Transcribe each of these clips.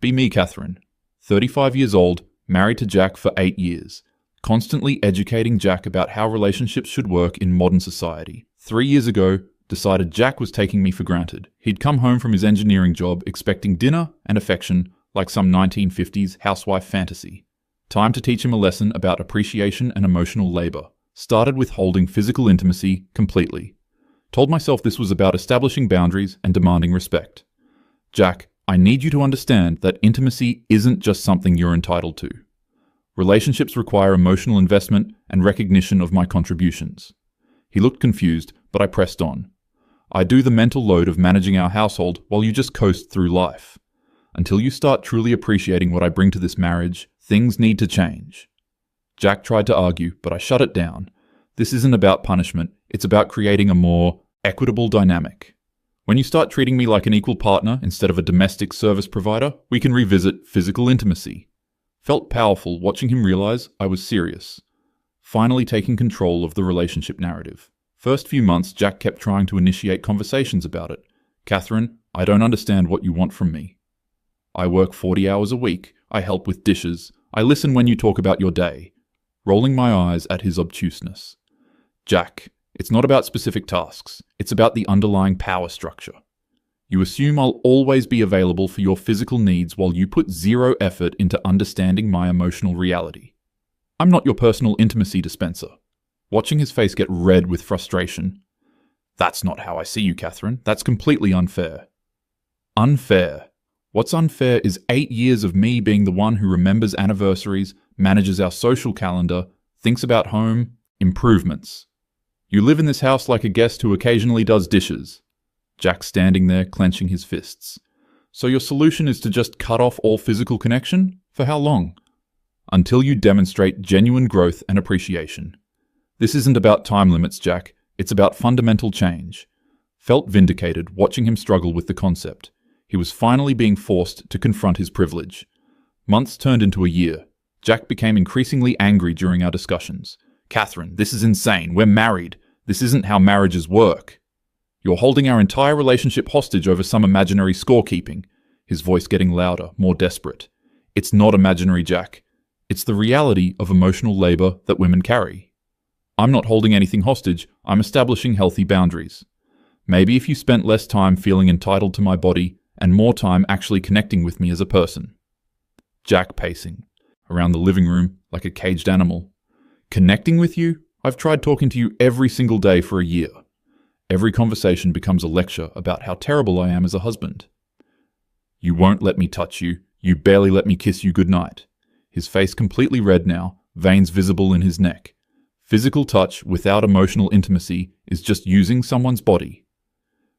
Be me, Catherine. 35 years old, married to Jack for 8 years. Constantly educating Jack about how relationships should work in modern society. 3 years ago, decided Jack was taking me for granted. He'd come home from his engineering job expecting dinner and affection like some 1950s housewife fantasy. Time to teach him a lesson about appreciation and emotional labor. Started with holding physical intimacy completely. Told myself this was about establishing boundaries and demanding respect. Jack, I need you to understand that intimacy isn't just something you're entitled to. Relationships require emotional investment and recognition of my contributions. He looked confused, but I pressed on. I do the mental load of managing our household while you just coast through life. Until you start truly appreciating what I bring to this marriage, things need to change. Jack tried to argue, but I shut it down. This isn't about punishment, it's about creating a more equitable dynamic. When you start treating me like an equal partner instead of a domestic service provider, we can revisit physical intimacy. Felt powerful watching him realize I was serious. Finally taking control of the relationship narrative. First few months, Jack kept trying to initiate conversations about it. Catherine, I don't understand what you want from me. I work 40 hours a week. I help with dishes. I listen when you talk about your day. Rolling my eyes at his obtuseness. Jack, it's not about specific tasks. It's about the underlying power structure. You assume I'll always be available for your physical needs while you put zero effort into understanding my emotional reality. I'm not your personal intimacy dispenser. Watching his face get red with frustration. That's not how I see you, Catherine. That's completely unfair. Unfair. What's unfair is 8 years of me being the one who remembers anniversaries, manages our social calendar, thinks about home, improvements. You live in this house like a guest who occasionally does dishes. Jack standing there, clenching his fists. So your solution is to just cut off all physical connection? For how long? Until you demonstrate genuine growth and appreciation. This isn't about time limits, Jack. It's about fundamental change. Felt vindicated watching him struggle with the concept. He was finally being forced to confront his privilege. Months turned into a year. Jack became increasingly angry during our discussions. Catherine, this is insane. We're married. This isn't how marriages work. You're holding our entire relationship hostage over some imaginary scorekeeping. His voice getting louder, more desperate. It's not imaginary, Jack. It's the reality of emotional labor that women carry. I'm not holding anything hostage. I'm establishing healthy boundaries. Maybe if you spent less time feeling entitled to my body and more time actually connecting with me as a person. Jack pacing around the living room like a caged animal. Connecting with you? I've tried talking to you every single day for a year. Every conversation becomes a lecture about how terrible I am as a husband. You won't let me touch you. You barely let me kiss you goodnight. His face completely red now, veins visible in his neck. Physical touch without emotional intimacy is just using someone's body.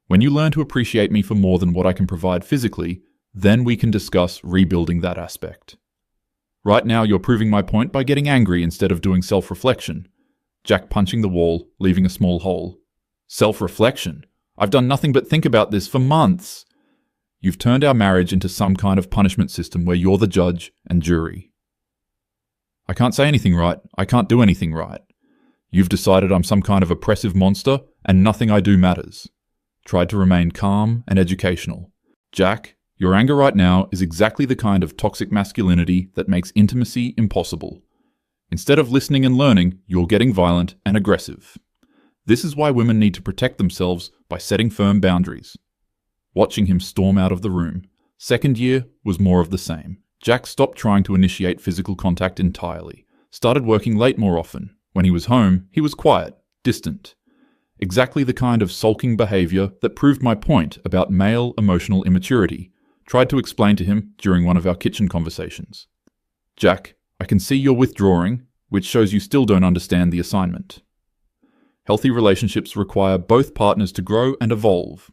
When you learn to appreciate me for more than what I can provide physically, then we can discuss rebuilding that aspect. Right now you're proving my point by getting angry instead of doing self-reflection. Jack punching the wall, leaving a small hole. Self-reflection? I've done nothing but think about this for months. You've turned our marriage into some kind of punishment system where you're the judge and jury. I can't say anything right. I can't do anything right. You've decided I'm some kind of oppressive monster and nothing I do matters. Tried to remain calm and educational. Jack, your anger right now is exactly the kind of toxic masculinity that makes intimacy impossible. Instead of listening and learning, you're getting violent and aggressive. This is why women need to protect themselves by setting firm boundaries. Watching him storm out of the room. Second year was more of the same. Jack stopped trying to initiate physical contact entirely. Started working late more often. When he was home, he was quiet, distant. Exactly the kind of sulking behavior that proved my point about male emotional immaturity. Tried to explain to him during one of our kitchen conversations. Jack, I can see you're withdrawing, which shows you still don't understand the assignment. Healthy relationships require both partners to grow and evolve.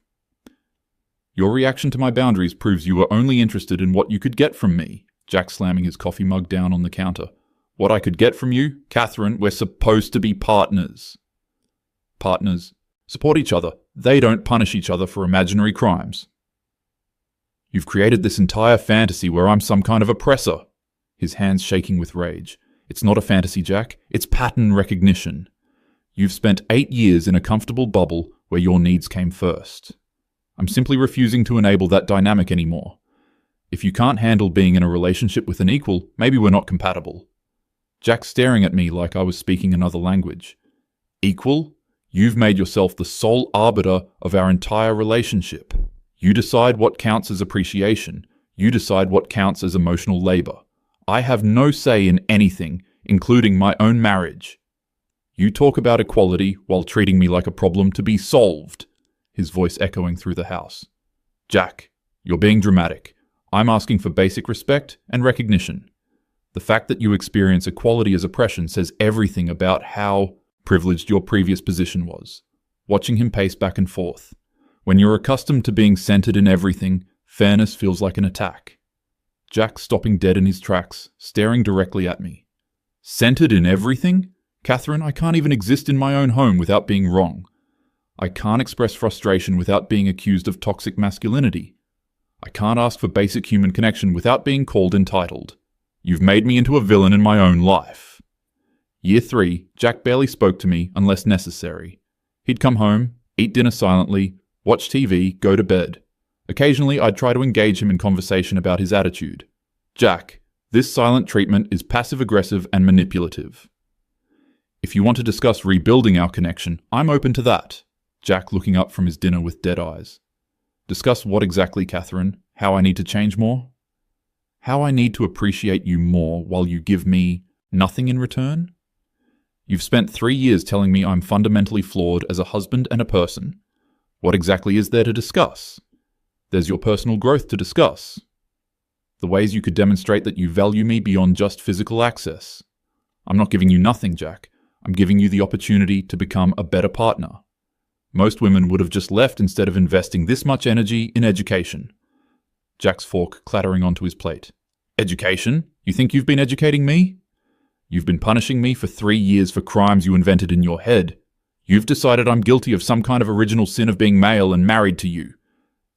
Your reaction to my boundaries proves you were only interested in what you could get from me. Jack slamming his coffee mug down on the counter. What I could get from you? Catherine, we're supposed to be partners. Partners support each other. They don't punish each other for imaginary crimes. You've created this entire fantasy where I'm some kind of oppressor. His hands shaking with rage. It's not a fantasy, Jack. It's pattern recognition. You've spent 8 years in a comfortable bubble where your needs came first. I'm simply refusing to enable that dynamic anymore. If you can't handle being in a relationship with an equal, maybe we're not compatible. Jack staring at me like I was speaking another language. Equal? You've made yourself the sole arbiter of our entire relationship. You decide what counts as appreciation. You decide what counts as emotional labor. I have no say in anything, including my own marriage. You talk about equality while treating me like a problem to be solved, his voice echoing through the house. Jack, you're being dramatic. I'm asking for basic respect and recognition. The fact that you experience equality as oppression says everything about how privileged your previous position was. Watching him pace back and forth. When you're accustomed to being centered in everything, fairness feels like an attack. Jack stopping dead in his tracks, staring directly at me. Centered in everything? Catherine, I can't even exist in my own home without being wrong. I can't express frustration without being accused of toxic masculinity. I can't ask for basic human connection without being called entitled. You've made me into a villain in my own life. Year 3, Jack barely spoke to me unless necessary. He'd come home, eat dinner silently, watch TV, go to bed. Occasionally, I'd try to engage him in conversation about his attitude. Jack, this silent treatment is passive-aggressive and manipulative. If you want to discuss rebuilding our connection, I'm open to that. Jack looking up from his dinner with dead eyes. Discuss what exactly, Catherine? How I need to change more? How I need to appreciate you more while you give me nothing in return? You've spent 3 years telling me I'm fundamentally flawed as a husband and a person. What exactly is there to discuss? There's your personal growth to discuss. The ways you could demonstrate that you value me beyond just physical access. I'm not giving you nothing, Jack. I'm giving you the opportunity to become a better partner. Most women would have just left instead of investing this much energy in education. Jack's fork clattering onto his plate. Education? You think you've been educating me? You've been punishing me for 3 years for crimes you invented in your head. You've decided I'm guilty of some kind of original sin of being male and married to you.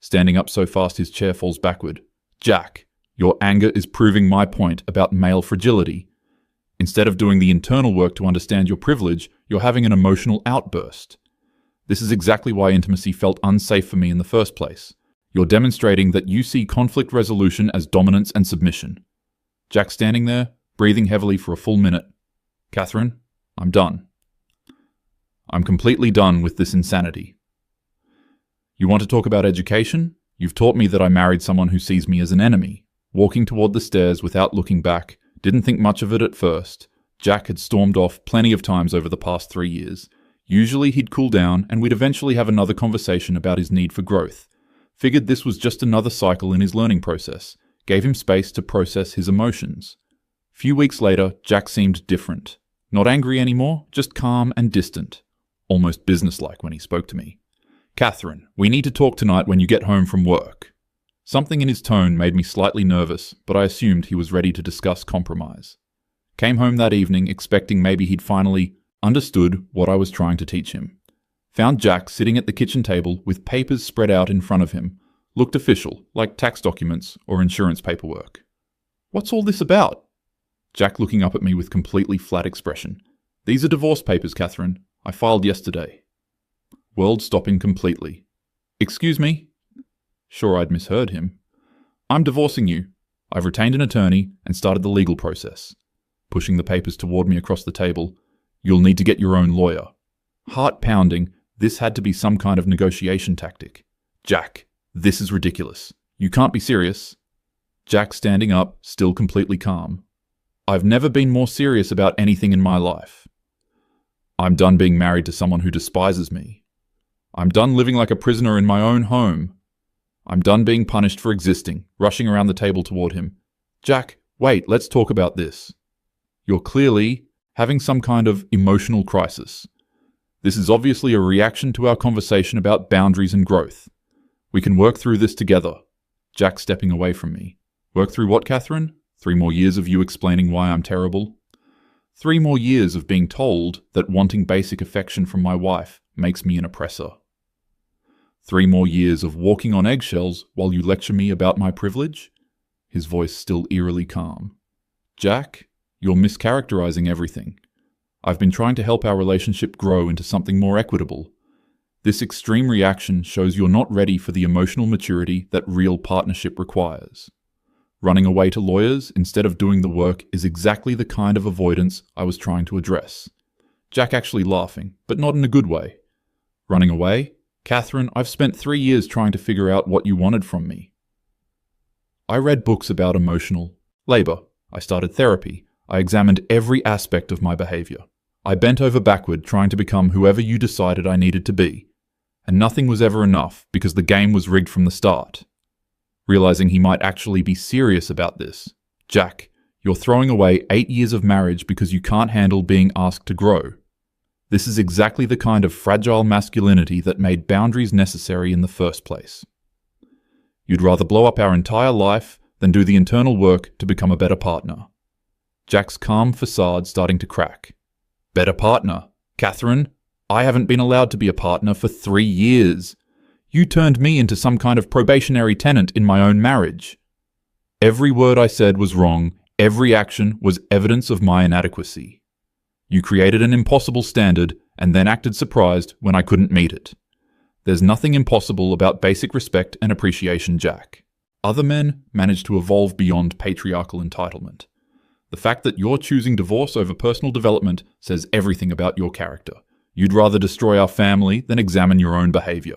Standing up so fast his chair falls backward. Jack, your anger is proving my point about male fragility. Instead of doing the internal work to understand your privilege, you're having an emotional outburst. This is exactly why intimacy felt unsafe for me in the first place. You're demonstrating that you see conflict resolution as dominance and submission. Jack standing there, breathing heavily for a full minute. Catherine, I'm done. I'm completely done with this insanity. You want to talk about education? You've taught me that I married someone who sees me as an enemy. Walking toward the stairs without looking back, didn't think much of it at first. Jack had stormed off plenty of times over the past 3 years. Usually he'd cool down and we'd eventually have another conversation about his need for growth. Figured this was just another cycle in his learning process. Gave him space to process his emotions. Few weeks later, Jack seemed different. Not angry anymore, just calm and distant. Almost businesslike when he spoke to me. Catherine, we need to talk tonight when you get home from work. Something in his tone made me slightly nervous, but I assumed he was ready to discuss compromise. Came home that evening expecting maybe he'd finally understood what I was trying to teach him. Found Jack sitting at the kitchen table with papers spread out in front of him. Looked official, like tax documents or insurance paperwork. What's all this about? Jack looking up at me with completely flat expression. These are divorce papers, Catherine. I filed yesterday. World stopping completely. Excuse me? Sure, I'd misheard him. I'm divorcing you. I've retained an attorney and started the legal process. Pushing the papers toward me across the table. You'll need to get your own lawyer. Heart pounding, this had to be some kind of negotiation tactic. Jack, this is ridiculous. You can't be serious. Jack standing up, still completely calm. I've never been more serious about anything in my life. I'm done being married to someone who despises me. I'm done living like a prisoner in my own home. I'm done being punished for existing, rushing around the table toward him. Jack, wait, let's talk about this. You're clearly having some kind of emotional crisis. This is obviously a reaction to our conversation about boundaries and growth. We can work through this together. Jack stepping away from me. Work through what, Catherine? 3 more years of you explaining why I'm terrible? 3 more years of being told that wanting basic affection from my wife makes me an oppressor. 3 more years of walking on eggshells while you lecture me about my privilege? His voice still eerily calm. Jack, you're mischaracterizing everything. I've been trying to help our relationship grow into something more equitable. This extreme reaction shows you're not ready for the emotional maturity that real partnership requires. Running away to lawyers instead of doing the work is exactly the kind of avoidance I was trying to address. Jack actually laughing, but not in a good way. Running away? Catherine, I've spent 3 years trying to figure out what you wanted from me. I read books about emotional labor. I started therapy. I examined every aspect of my behavior. I bent over backward trying to become whoever you decided I needed to be. And nothing was ever enough because the game was rigged from the start. Realizing he might actually be serious about this. Jack, you're throwing away 8 years of marriage because you can't handle being asked to grow. This is exactly the kind of fragile masculinity that made boundaries necessary in the first place. You'd rather blow up our entire life than do the internal work to become a better partner. Jack's calm facade starting to crack. Better partner? Catherine, I haven't been allowed to be a partner for 3 years. You turned me into some kind of probationary tenant in my own marriage. Every word I said was wrong. Every action was evidence of my inadequacy. You created an impossible standard and then acted surprised when I couldn't meet it. There's nothing impossible about basic respect and appreciation, Jack. Other men manage to evolve beyond patriarchal entitlement. The fact that you're choosing divorce over personal development says everything about your character. You'd rather destroy our family than examine your own behavior.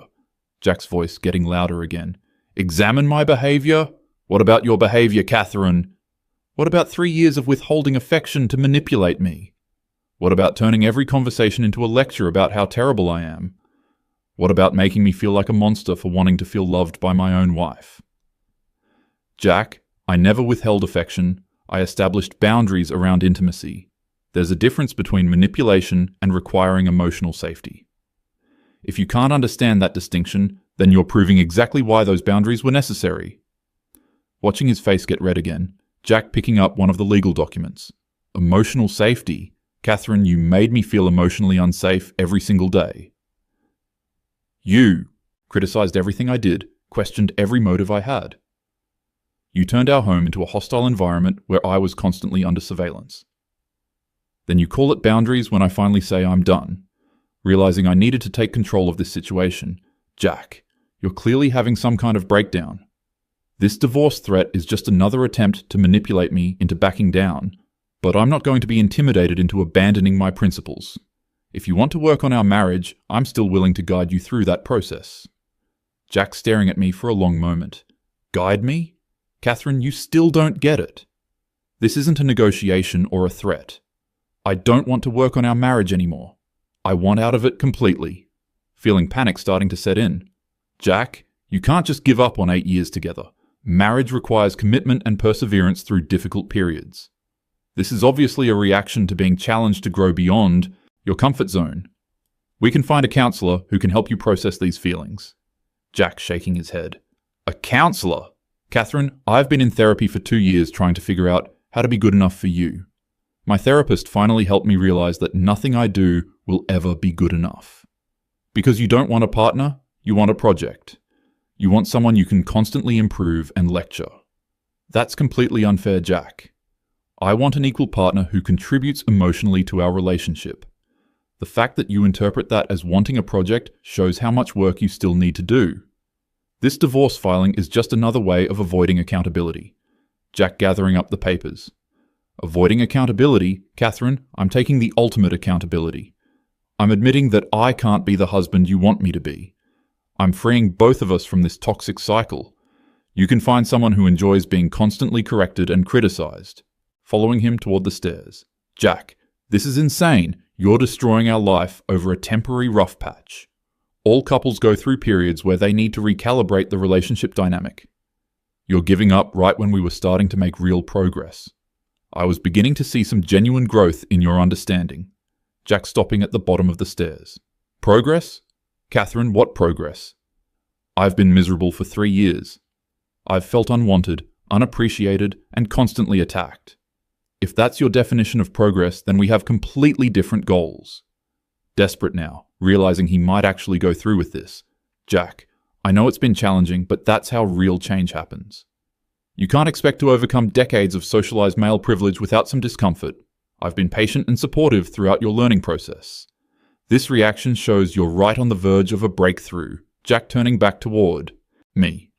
Jack's voice getting louder again. Examine my behavior? What about your behavior, Catherine? What about 3 years of withholding affection to manipulate me? What about turning every conversation into a lecture about how terrible I am? What about making me feel like a monster for wanting to feel loved by my own wife? Jack, I never withheld affection. I established boundaries around intimacy. There's a difference between manipulation and requiring emotional safety. If you can't understand that distinction, then you're proving exactly why those boundaries were necessary. Watching his face get red again, Jack picking up one of the legal documents. Emotional safety? Catherine, you made me feel emotionally unsafe every single day. You criticized everything I did, questioned every motive I had. You turned our home into a hostile environment where I was constantly under surveillance. Then you call it boundaries when I finally say I'm done, realizing I needed to take control of this situation. Jack, you're clearly having some kind of breakdown. This divorce threat is just another attempt to manipulate me into backing down, but I'm not going to be intimidated into abandoning my principles. If you want to work on our marriage, I'm still willing to guide you through that process. Jack staring at me for a long moment. Guide me? Catherine, you still don't get it. This isn't a negotiation or a threat. I don't want to work on our marriage anymore. I want out of it completely. Feeling panic starting to set in. Jack, you can't just give up on 8 years together. Marriage requires commitment and perseverance through difficult periods. This is obviously a reaction to being challenged to grow beyond your comfort zone. We can find a counselor who can help you process these feelings. Jack shaking his head. A counselor? Catherine, I've been in therapy for 2 years trying to figure out how to be good enough for you. My therapist finally helped me realize that nothing I do will ever be good enough. Because you don't want a partner, you want a project. You want someone you can constantly improve and lecture. That's completely unfair, Jack. I want an equal partner who contributes emotionally to our relationship. The fact that you interpret that as wanting a project shows how much work you still need to do. This divorce filing is just another way of avoiding accountability. Jack gathering up the papers. Avoiding accountability? Catherine, I'm taking the ultimate accountability. I'm admitting that I can't be the husband you want me to be. I'm freeing both of us from this toxic cycle. You can find someone who enjoys being constantly corrected and criticized. Following him toward the stairs. Jack, this is insane. You're destroying our life over a temporary rough patch. All couples go through periods where they need to recalibrate the relationship dynamic. You're giving up right when we were starting to make real progress. I was beginning to see some genuine growth in your understanding. Jack stopping at the bottom of the stairs. Progress? Catherine, what progress? I've been miserable for 3 years. I've felt unwanted, unappreciated, and constantly attacked. If that's your definition of progress, then we have completely different goals. Desperate now, realizing he might actually go through with this. Jack, I know it's been challenging, but that's how real change happens. You can't expect to overcome decades of socialized male privilege without some discomfort. I've been patient and supportive throughout your learning process. This reaction shows you're right on the verge of a breakthrough. Jack turning back toward me.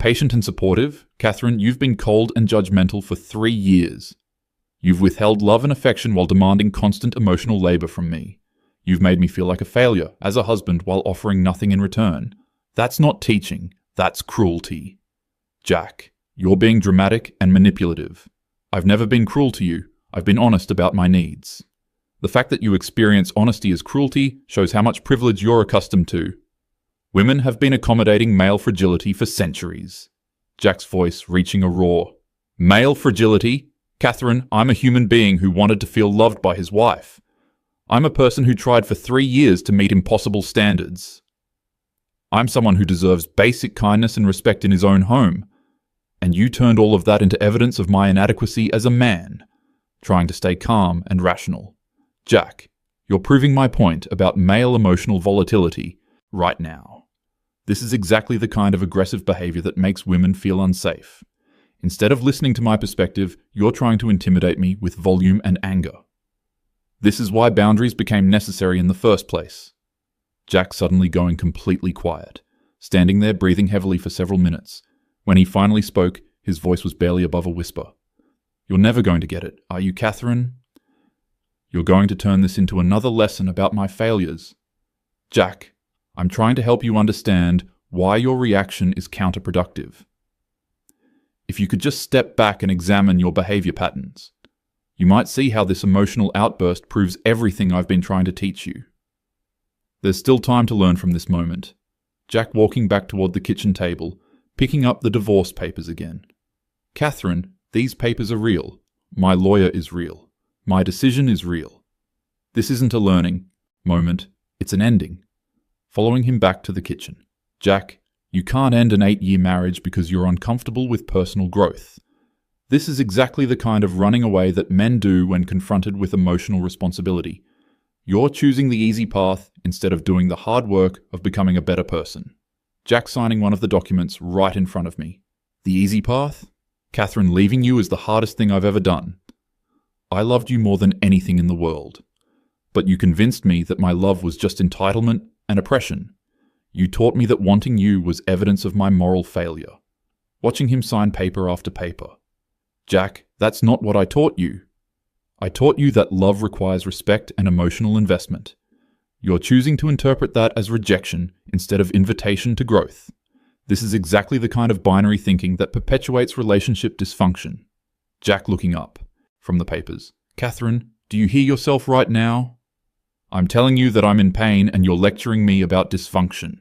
patient and supportive, Catherine, you've been cold and judgmental for 3 years. You've withheld love and affection while demanding constant emotional labor from me. You've made me feel like a failure as a husband while offering nothing in return. That's not teaching, that's cruelty. Jack, you're being dramatic and manipulative. I've never been cruel to you. I've been honest about my needs. The fact that you experience honesty as cruelty shows how much privilege you're accustomed to. Women have been accommodating male fragility for centuries. Jack's voice reaching a roar. Male fragility? Catherine, I'm a human being who wanted to feel loved by his wife. I'm a person who tried for 3 years to meet impossible standards. I'm someone who deserves basic kindness and respect in his own home. And you turned all of that into evidence of my inadequacy as a man, trying to stay calm and rational. Jack, you're proving my point about male emotional volatility right now. This is exactly the kind of aggressive behavior that makes women feel unsafe. Instead of listening to my perspective, you're trying to intimidate me with volume and anger. This is why boundaries became necessary in the first place. Jack suddenly going completely quiet, standing there breathing heavily for several minutes. When he finally spoke, his voice was barely above a whisper. You're never going to get it, are you, Catherine? You're going to turn this into another lesson about my failures. Jack, I'm trying to help you understand why your reaction is counterproductive. If you could just step back and examine your behavior patterns, you might see how this emotional outburst proves everything I've been trying to teach you. There's still time to learn from this moment. Jack walking back toward the kitchen table, picking up the divorce papers again. Catherine, these papers are real. My lawyer is real. My decision is real. This isn't a learning moment, it's an ending. Following him back to the kitchen. Jack, you can't end an 8-year marriage because you're uncomfortable with personal growth. This is exactly the kind of running away that men do when confronted with emotional responsibility. You're choosing the easy path instead of doing the hard work of becoming a better person. Jack signing one of the documents right in front of me. The easy path? Catherine, leaving you is the hardest thing I've ever done. I loved you more than anything in the world. But you convinced me that my love was just entitlement and oppression. You taught me that wanting you was evidence of my moral failure. Watching him sign paper after paper. Jack, that's not what I taught you. I taught you that love requires respect and emotional investment. You're choosing to interpret that as rejection instead of invitation to growth. This is exactly the kind of binary thinking that perpetuates relationship dysfunction. Jack looking up from the papers. Catherine, do you hear yourself right now? I'm telling you that I'm in pain and you're lecturing me about dysfunction.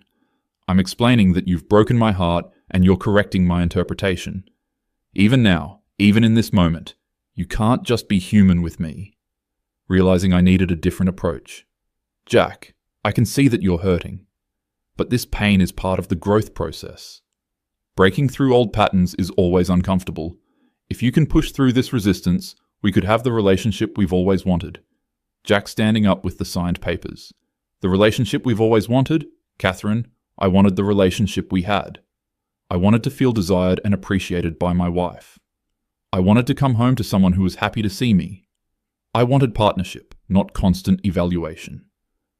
I'm explaining that you've broken my heart and you're correcting my interpretation. Even now, even in this moment, you can't just be human with me. Realizing I needed a different approach. Jack, I can see that you're hurting. But this pain is part of the growth process. Breaking through old patterns is always uncomfortable. If you can push through this resistance, we could have the relationship we've always wanted. Jack standing up with the signed papers. The relationship we've always wanted? Catherine, I wanted the relationship we had. I wanted to feel desired and appreciated by my wife. I wanted to come home to someone who was happy to see me. I wanted partnership, not constant evaluation.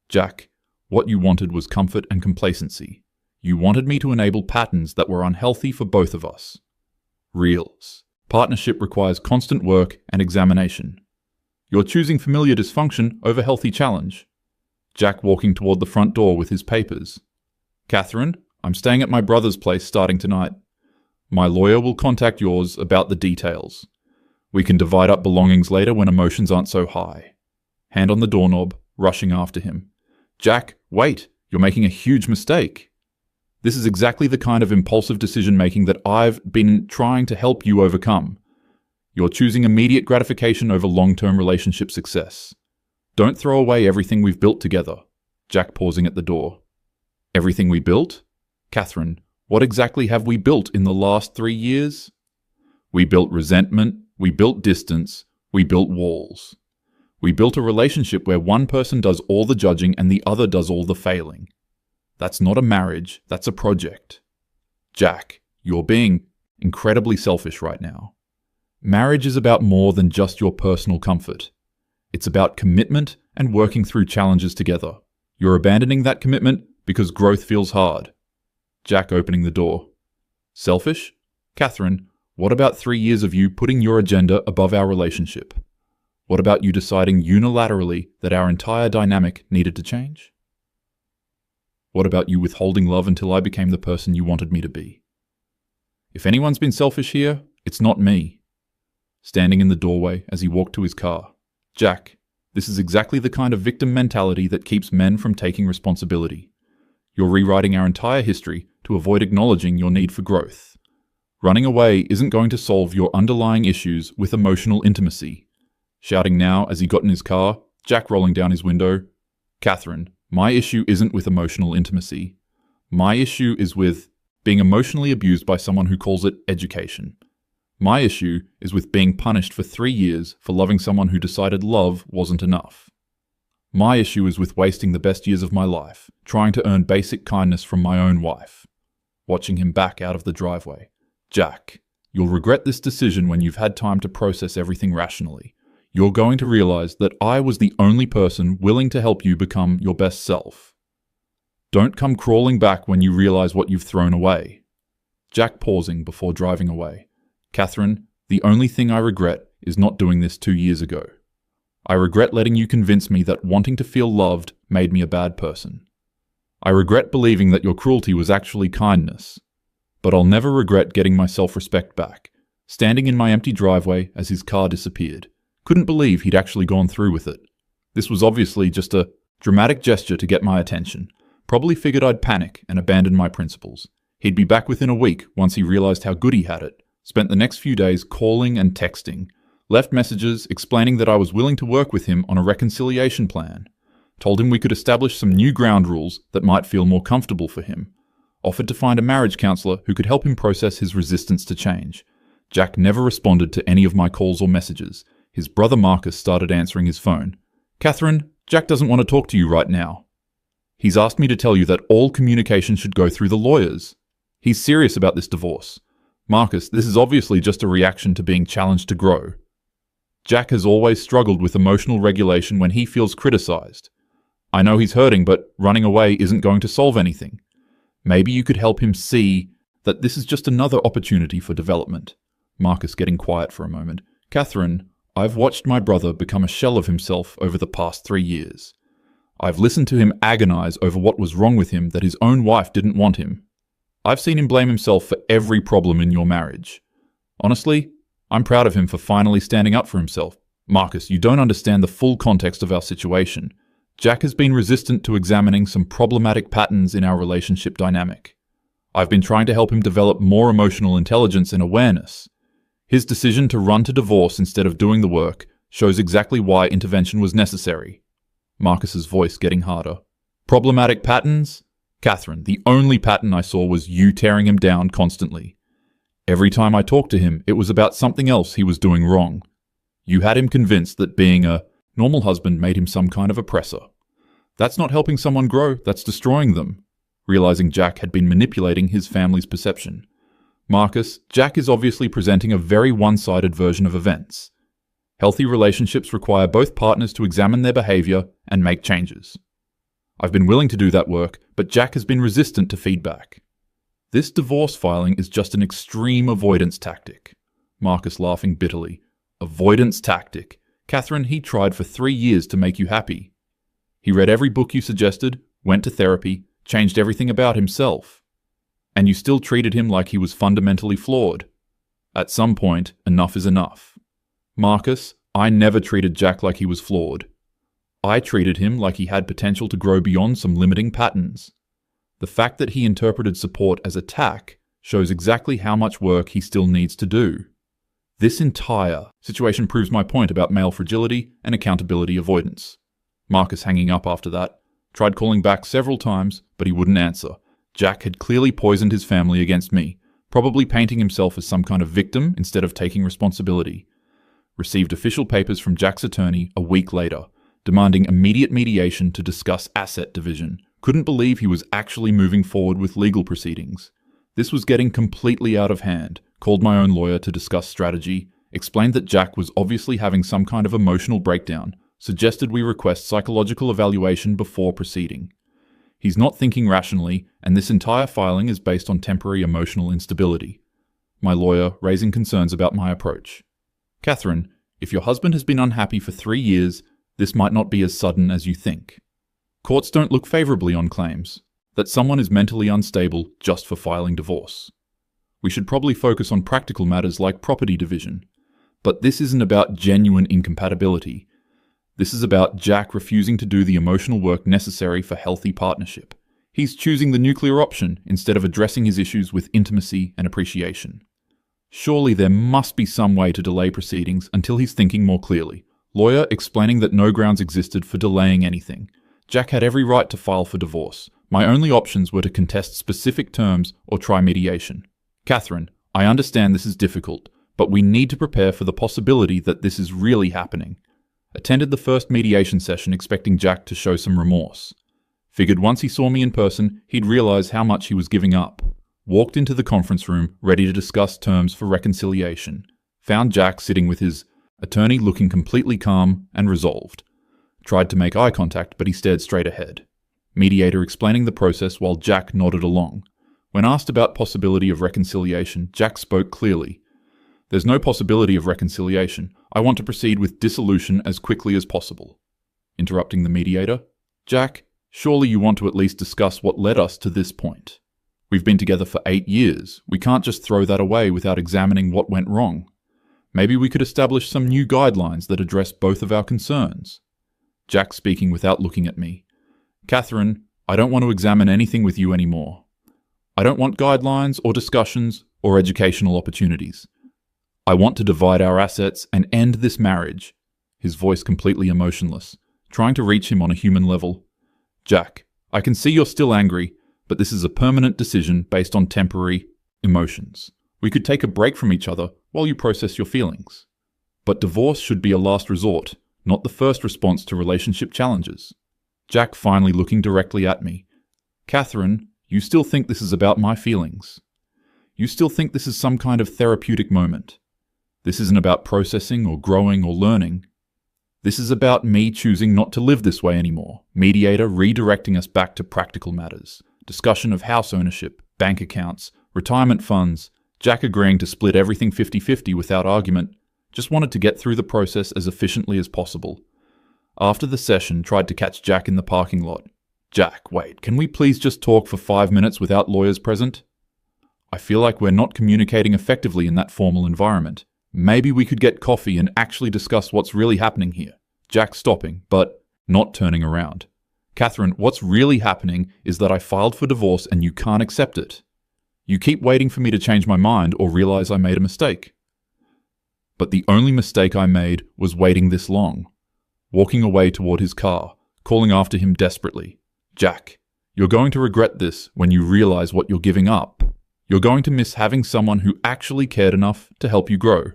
Jack, what you wanted was comfort and complacency. You wanted me to enable patterns that were unhealthy for both of us. Reals. Partnership requires constant work and examination. You're choosing familiar dysfunction over healthy challenge. Jack walking toward the front door with his papers. Catherine, I'm staying at my brother's place starting tonight. My lawyer will contact yours about the details. We can divide up belongings later when emotions aren't so high. Hand on the doorknob, rushing after him. Jack, wait, you're making a huge mistake. This is exactly the kind of impulsive decision-making that I've been trying to help you overcome. You're choosing immediate gratification over long-term relationship success. Don't throw away everything we've built together. Jack pausing at the door. Everything we built? Catherine, what exactly have we built in the last 3 years? We built resentment, we built distance, we built walls. We built a relationship where one person does all the judging and the other does all the failing. That's not a marriage, that's a project. Jack, you're being incredibly selfish right now. Marriage is about more than just your personal comfort. It's about commitment and working through challenges together. You're abandoning that commitment because growth feels hard. Jack opening the door. Selfish? Catherine, what about 3 years of you putting your agenda above our relationship? What about you deciding unilaterally that our entire dynamic needed to change? What about you withholding love until I became the person you wanted me to be? If anyone's been selfish here, it's not me. Standing in the doorway as he walked to his car. Jack, this is exactly the kind of victim mentality that keeps men from taking responsibility. You're rewriting our entire history to avoid acknowledging your need for growth. Running away isn't going to solve your underlying issues with emotional intimacy. Shouting now as he got in his car, Jack rolling down his window. Catherine, my issue isn't with emotional intimacy. My issue is with being emotionally abused by someone who calls it education. My issue is with being punished for 3 years for loving someone who decided love wasn't enough. My issue is with wasting the best years of my life, trying to earn basic kindness from my own wife. Watching him back out of the driveway. Jack, you'll regret this decision when you've had time to process everything rationally. You're going to realize that I was the only person willing to help you become your best self. Don't come crawling back when you realize what you've thrown away. Jack pausing before driving away. Catherine, the only thing I regret is not doing this 2 years ago. I regret letting you convince me that wanting to feel loved made me a bad person. I regret believing that your cruelty was actually kindness. But I'll never regret getting my self-respect back, standing in my empty driveway as his car disappeared. Couldn't believe he'd actually gone through with it. This was obviously just a dramatic gesture to get my attention. Probably figured I'd panic and abandon my principles. He'd be back within a week once he realized how good he had it. Spent the next few days calling and texting. Left messages explaining that I was willing to work with him on a reconciliation plan. Told him we could establish some new ground rules that might feel more comfortable for him. Offered to find a marriage counselor who could help him process his resistance to change. Jack never responded to any of my calls or messages. His brother Marcus started answering his phone. Catherine, Jack doesn't want to talk to you right now. He's asked me to tell you that all communication should go through the lawyers. He's serious about this divorce. Marcus, this is obviously just a reaction to being challenged to grow. Jack has always struggled with emotional regulation when he feels criticized. I know he's hurting, but running away isn't going to solve anything. Maybe you could help him see that this is just another opportunity for development. Marcus getting quiet for a moment. Catherine, I've watched my brother become a shell of himself over the past 3 years. I've listened to him agonize over what was wrong with him that his own wife didn't want him. I've seen him blame himself for every problem in your marriage. Honestly, I'm proud of him for finally standing up for himself. Marcus, you don't understand the full context of our situation. Jack has been resistant to examining some problematic patterns in our relationship dynamic. I've been trying to help him develop more emotional intelligence and awareness. His decision to run to divorce instead of doing the work shows exactly why intervention was necessary. Marcus's voice getting harder. Problematic patterns? Catherine, the only pattern I saw was you tearing him down constantly. Every time I talked to him, it was about something else he was doing wrong. You had him convinced that being a normal husband made him some kind of oppressor. That's not helping someone grow, that's destroying them. Realizing Jack had been manipulating his family's perception. Marcus, Jack is obviously presenting a very one-sided version of events. Healthy relationships require both partners to examine their behavior and make changes. I've been willing to do that work, but Jack has been resistant to feedback. This divorce filing is just an extreme avoidance tactic. Marcus laughing bitterly. Avoidance tactic. Catherine, he tried for 3 years to make you happy. He read every book you suggested, went to therapy, changed everything about himself. And you still treated him like he was fundamentally flawed. At some point, enough is enough. Marcus, I never treated Jack like he was flawed. I treated him like he had potential to grow beyond some limiting patterns. The fact that he interpreted support as attack shows exactly how much work he still needs to do. This entire situation proves my point about male fragility and accountability avoidance. Marcus hanging up after that. Tried calling back several times, but he wouldn't answer. Jack had clearly poisoned his family against me, probably painting himself as some kind of victim instead of taking responsibility. Received official papers from Jack's attorney a week later, demanding immediate mediation to discuss asset division. Couldn't believe he was actually moving forward with legal proceedings. This was getting completely out of hand. Called my own lawyer to discuss strategy, explained that Jack was obviously having some kind of emotional breakdown, suggested we request psychological evaluation before proceeding. He's not thinking rationally, and this entire filing is based on temporary emotional instability. My lawyer raising concerns about my approach. Catherine, if your husband has been unhappy for 3 years, this might not be as sudden as you think. Courts don't look favorably on claims that someone is mentally unstable just for filing divorce. We should probably focus on practical matters like property division. But this isn't about genuine incompatibility. This is about Jack refusing to do the emotional work necessary for healthy partnership. He's choosing the nuclear option instead of addressing his issues with intimacy and appreciation. Surely there must be some way to delay proceedings until he's thinking more clearly. Lawyer explaining that no grounds existed for delaying anything. Jack had every right to file for divorce. My only options were to contest specific terms or try mediation. Catherine, I understand this is difficult, but we need to prepare for the possibility that this is really happening. Attended the first mediation session expecting Jack to show some remorse. Figured once he saw me in person, he'd realize how much he was giving up. Walked into the conference room, ready to discuss terms for reconciliation. Found Jack sitting with his attorney looking completely calm and resolved. Tried to make eye contact, but he stared straight ahead. Mediator explaining the process while Jack nodded along. When asked about possibility of reconciliation, Jack spoke clearly. There's no possibility of reconciliation. I want to proceed with dissolution as quickly as possible. Interrupting the mediator. Jack, surely you want to at least discuss what led us to this point. We've been together for 8 years. We can't just throw that away without examining what went wrong. Maybe we could establish some new guidelines that address both of our concerns. Jack speaking without looking at me. Catherine, I don't want to examine anything with you anymore. I don't want guidelines or discussions or educational opportunities. I want to divide our assets and end this marriage. His voice completely emotionless, trying to reach him on a human level. Jack, I can see you're still angry, but this is a permanent decision based on temporary emotions. We could take a break from each other while you process your feelings. But divorce should be a last resort, not the first response to relationship challenges. Jack finally looking directly at me. Catherine, you still think this is about my feelings. You still think this is some kind of therapeutic moment. This isn't about processing or growing or learning. This is about me choosing not to live this way anymore. Mediator redirecting us back to practical matters. Discussion of house ownership, bank accounts, retirement funds. Jack agreeing to split everything 50-50 without argument. Just wanted to get through the process as efficiently as possible. After the session, tried to catch Jack in the parking lot. Jack, wait, can we please just talk for 5 minutes without lawyers present? I feel like we're not communicating effectively in that formal environment. Maybe we could get coffee and actually discuss what's really happening here. Jack stopping, but not turning around. Catherine, what's really happening is that I filed for divorce and you can't accept it. You keep waiting for me to change my mind or realize I made a mistake. But the only mistake I made was waiting this long. Walking away toward his car, calling after him desperately. Jack, you're going to regret this when you realize what you're giving up. You're going to miss having someone who actually cared enough to help you grow.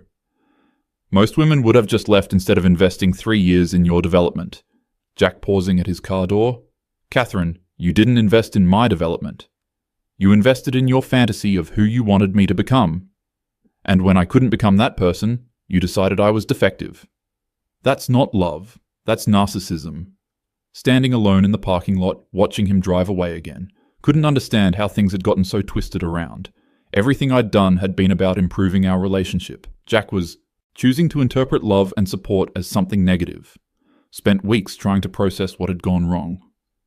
Most women would have just left instead of investing 3 years in your development. Jack pausing at his car door. Catherine, you didn't invest in my development. You invested in your fantasy of who you wanted me to become. And when I couldn't become that person, you decided I was defective. That's not love. That's narcissism. Standing alone in the parking lot, watching him drive away again. Couldn't understand how things had gotten so twisted around. Everything I'd done had been about improving our relationship. Jack was choosing to interpret love and support as something negative. Spent weeks trying to process what had gone wrong.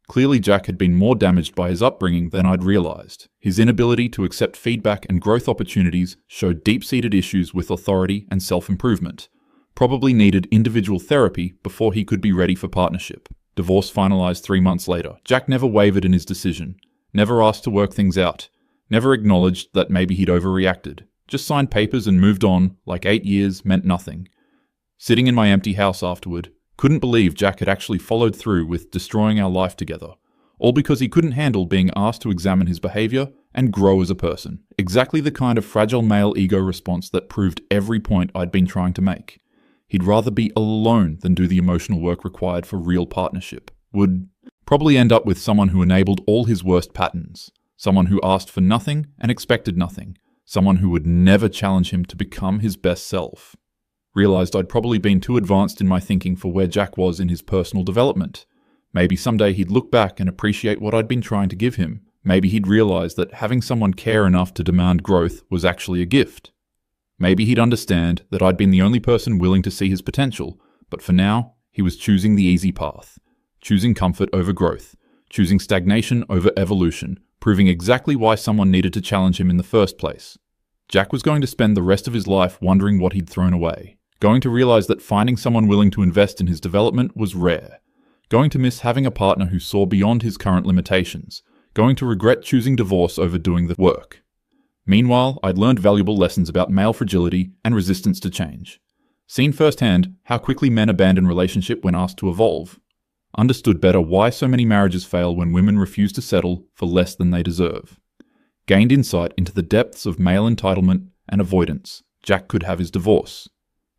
Clearly Jack had been more damaged by his upbringing than I'd realized. His inability to accept feedback and growth opportunities showed deep-seated issues with authority and self-improvement. Probably needed individual therapy before he could be ready for partnership. Divorce finalized 3 months later. Jack never wavered in his decision. Never asked to work things out. Never acknowledged that maybe he'd overreacted. Just signed papers and moved on, like 8 years meant nothing. Sitting in my empty house afterward, couldn't believe Jack had actually followed through with destroying our life together. All because he couldn't handle being asked to examine his behavior and grow as a person. Exactly the kind of fragile male ego response that proved every point I'd been trying to make. He'd rather be alone than do the emotional work required for real partnership. Would probably end up with someone who enabled all his worst patterns. Someone who asked for nothing and expected nothing. Someone who would never challenge him to become his best self. Realized I'd probably been too advanced in my thinking for where Jack was in his personal development. Maybe someday he'd look back and appreciate what I'd been trying to give him. Maybe he'd realize that having someone care enough to demand growth was actually a gift. Maybe he'd understand that I'd been the only person willing to see his potential, but for now, he was choosing the easy path, choosing comfort over growth, choosing stagnation over evolution, proving exactly why someone needed to challenge him in the first place. Jack was going to spend the rest of his life wondering what he'd thrown away, going to realize that finding someone willing to invest in his development was rare, going to miss having a partner who saw beyond his current limitations, going to regret choosing divorce over doing the work. Meanwhile, I'd learned valuable lessons about male fragility and resistance to change. Seen firsthand how quickly men abandon relationship when asked to evolve. Understood better why so many marriages fail when women refuse to settle for less than they deserve. Gained insight into the depths of male entitlement and avoidance. Jack could have his divorce,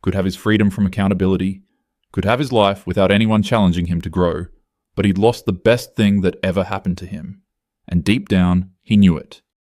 could have his freedom from accountability, could have his life without anyone challenging him to grow, but he'd lost the best thing that ever happened to him. And deep down, he knew it.